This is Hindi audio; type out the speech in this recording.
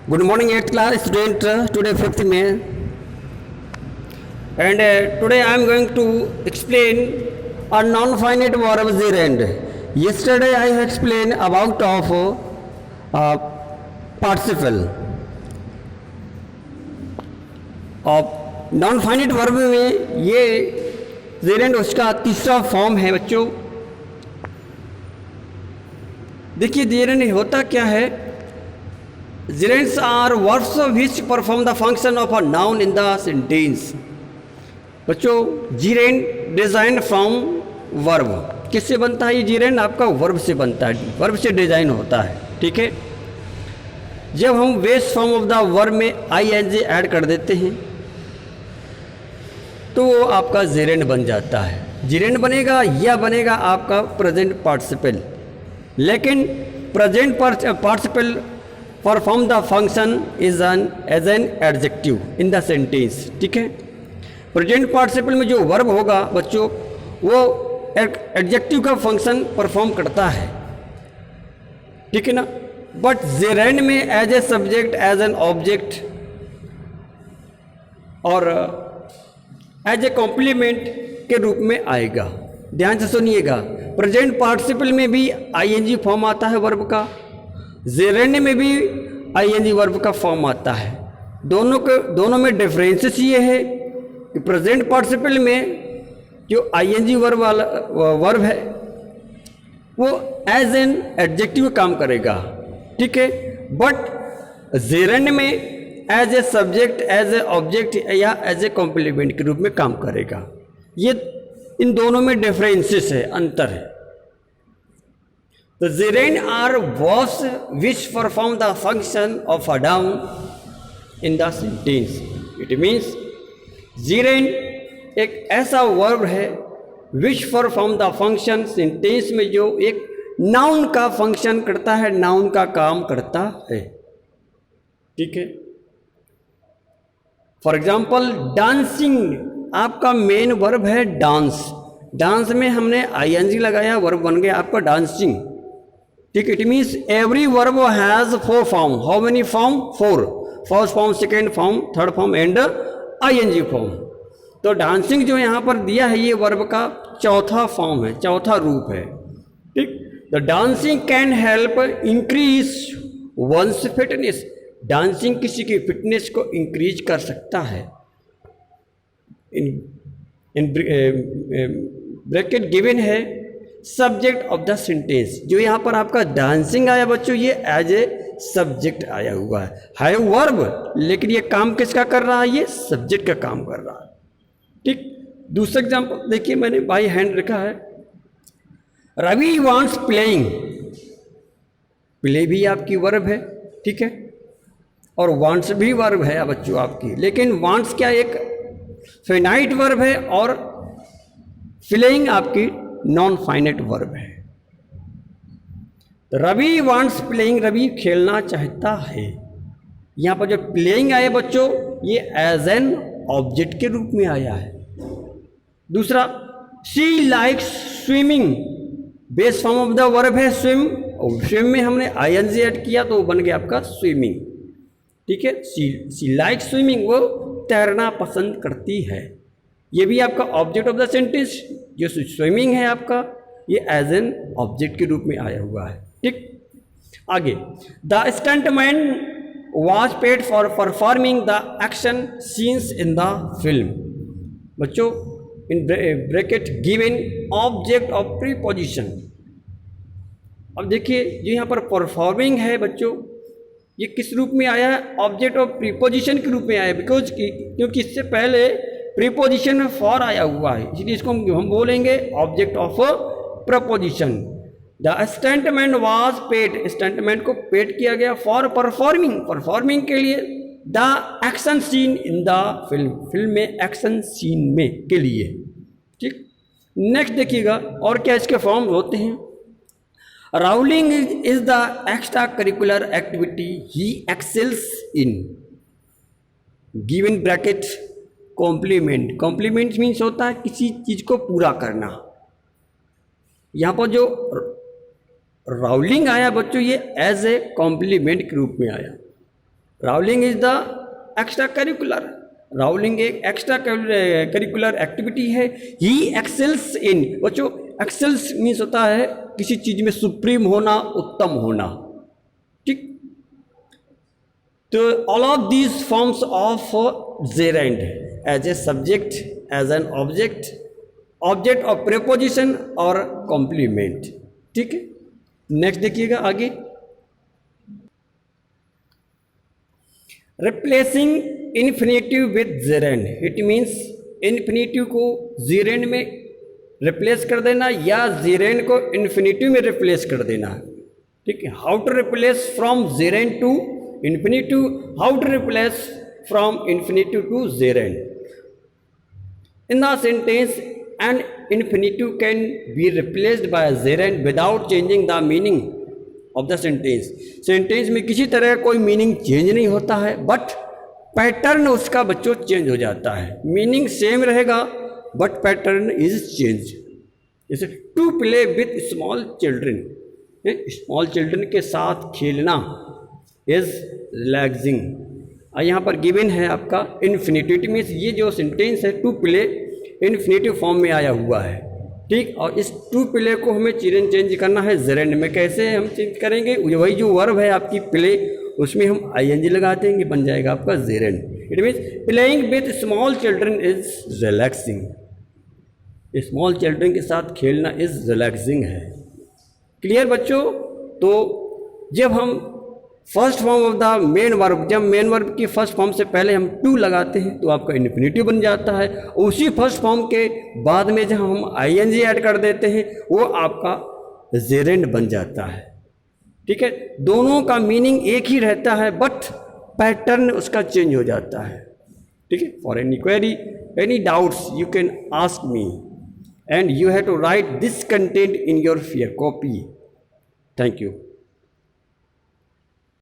Good morning, 8th class student. Today 5th May, and today I am going to explain a non-finite verb gerund. Yesterday I have explained about of participle. अब नॉन फाइनाइट वर्ब में ये जेरेंड उसका तीसरा फॉर्म है बच्चों। देखिए जेरेंड होता क्या है। Gerunds are verbs which perform the function of a noun in the sentence. बच्चों जेरेंड डिजाइन फ्रॉम वर्ब। किससे बनता है ये जेरेंड? आपका वर्ब से बनता है, वर्ब से डिजाइन होता है। ठीक है, जब हम base form of the verb में ING ऐड कर देते हैं तो वो आपका जेरेंड बन जाता है। जेरेंड बनेगा या बनेगा आपका प्रेजेंट पार्टिसिपल, लेकिन present participle perform the function is as an adjective in the sentence. ठीक है, प्रेजेंट पार्टिसिपल में जो वर्ब होगा बच्चों वो एडजेक्टिव का फंक्शन परफॉर्म करता है। ठीक है ना, बट जेरेंड में as a subject, as an object और एज ए कॉम्प्लीमेंट के रूप में आएगा। ध्यान से सुनिएगा, प्रेजेंट पार्टिसिपल में भी ING फॉर्म आता है वर्ब का, जेरेंड में भी ING वर्ब का फॉर्म आता है। दोनों में डिफरेंसेस ये है कि प्रेजेंट पार्टिसिपल में जो ING वर्ब वाला वर्ब है वो एज एन एडजेक्टिव काम करेगा। ठीक है, बट जेरेंड में as a subject, as a object या एज ए कॉम्प्लीमेंट के रूप में काम करेगा। ये इन दोनों में डिफरेंसेस है, अंतर है। The gerund are verbs which perform the function of a noun in the sentence. It means gerund एक ऐसा verb है which perform the function sentence में जो एक noun का function करता है, noun का काम करता है। ठीक है, फॉर एग्जाम्पल डांसिंग आपका मेन वर्ब है डांस। डांस में हमने ING लगाया, वर्ब बन गया आपका डांसिंग। ठीक, it means every verb has 4 form. How many form? 4। First form, second form, third form and ING form. तो डांसिंग जो यहाँ पर दिया है ये वर्ब का चौथा फॉर्म है, चौथा रूप है। ठीक, the dancing can help increase one's fitness. Dancing किसी की फिटनेस को इंक्रीज कर सकता है। इन ब्रैकेट गिवन है सब्जेक्ट ऑफ द सेंटेंस। जो यहाँ पर आपका डांसिंग आया बच्चों ये एज ए सब्जेक्ट आया हुआ है वर्ब, लेकिन ये काम किसका कर रहा है? ये सब्जेक्ट का काम कर रहा है। ठीक, दूसरा एग्जांपल देखिए, मैंने बाई हैंड रखा है। Ravi wants playing. प्ले भी आपकी वर्ब है, ठीक है, और वांट्स भी वर्ब है बच्चों आपकी, लेकिन वांट्स क्या एक फाइनाइट वर्ब है और प्लेइंग आपकी नॉन फाइनाइट वर्ब है। रवि वांट्स प्लेइंग, रवि खेलना चाहता है। यहाँ पर जो प्लेइंग आया बच्चों ये एज एन ऑब्जेक्ट के रूप में आया है। दूसरा, she likes swimming. Base form of the verb है स्विम, और स्विम में हमने ING ऐड किया तो वो बन गया आपका स्विमिंग। ठीक है, शी लाइक स्विमिंग, वो तैरना पसंद करती है। ये भी आपका ऑब्जेक्ट ऑफ द सेंटेंस। जो स्विमिंग है आपका ये एज एन ऑब्जेक्ट के रूप में आया हुआ है। ठीक, आगे, the stuntman was paid for performing the action scenes in the film. बच्चों in bracket given object of preposition. अब देखिए जो यहाँ पर परफॉर्मिंग है बच्चों ये किस रूप में आया है? ऑब्जेक्ट ऑफ प्रीपोजिशन के रूप में आया है, बिकॉज क्योंकि इससे पहले प्रीपोजिशन में फॉर आया हुआ है, इसलिए इसको हम बोलेंगे object of preposition. The stuntman was paid, stuntman को पेड किया गया फॉर परफॉर्मिंग, परफॉर्मिंग के लिए the action seen in the film, film में एक्शन सीन में के लिए। ठीक, नेक्स्ट देखिएगा और क्या इसके फॉर्म होते हैं। Rowing is the extra curricular activity he excels in. Given bracket complement. Complement means होता है किसी चीज को पूरा करना। यहाँ पर जो राउलिंग आया बच्चों ये एज ए कॉम्प्लीमेंट के रूप में आया। Rowling is the extra curricular, Rowling एक एक्स्ट्रा करिकुलर एक्टिविटी है। ही एक्सेल्स इन, बच्चों एक्सेल्स मीन्स होता है किसी चीज में सुप्रीम होना, उत्तम होना, ठीक। तो all of these forms of gerund as a subject, as an object, object of preposition और कॉम्प्लीमेंट, ठीक है। नेक्स्ट देखिएगा आगे, replacing infinitive with gerund, it means infinitive को जेरेंड में रिप्लेस कर देना या जेरेंड को इन्फिनेटिव में रिप्लेस कर देना, ठीक है। How to replace from gerund to infinitive, how to replace from infinitive to gerund. In the sentence an infinitive can be replaced by gerund without changing the meaning of the sentence. Sentence में किसी तरह कोई मीनिंग चेंज नहीं होता है, बट पैटर्न उसका बच्चों चेंज हो जाता है। मीनिंग सेम रहेगा बट पैटर्न इज चेंज। जैसे to play with small children, small children के साथ खेलना इज रिलैक्सिंग। यहाँ पर गिवन है आपका इन्फिनेटिव, मीन्स ये जो सेंटेंस है टू प्ले इन्फिनेटिव फॉर्म में आया हुआ है, ठीक। और इस टू प्ले को हमें चेंज करना है जेरेंड में। कैसे हम चेंज करेंगे, वही जो वर्ब है आपकी प्ले, उसमें हम आईएनजी लगा देंगे, बन जाएगा आपका gerund. It means playing with small children is relaxing, small children के साथ खेलना इज रिलैक्सिंग है। क्लियर बच्चों। तो जब हम first form of the main verb, जब मेन वर्ब की फर्स्ट फॉर्म से पहले हम टू लगाते हैं तो आपका इन्फिनेटिव बन जाता है। उसी फर्स्ट फॉर्म के बाद में जब हम आईएनजी ऐड कर देते हैं वो आपका जेरेंड बन जाता है, ठीक है। दोनों का मीनिंग एक ही रहता है बट पैटर्न उसका चेंज हो जाता है, ठीक है। For any query, any doubts you can ask me and you have to write this content in your copy. Thank you.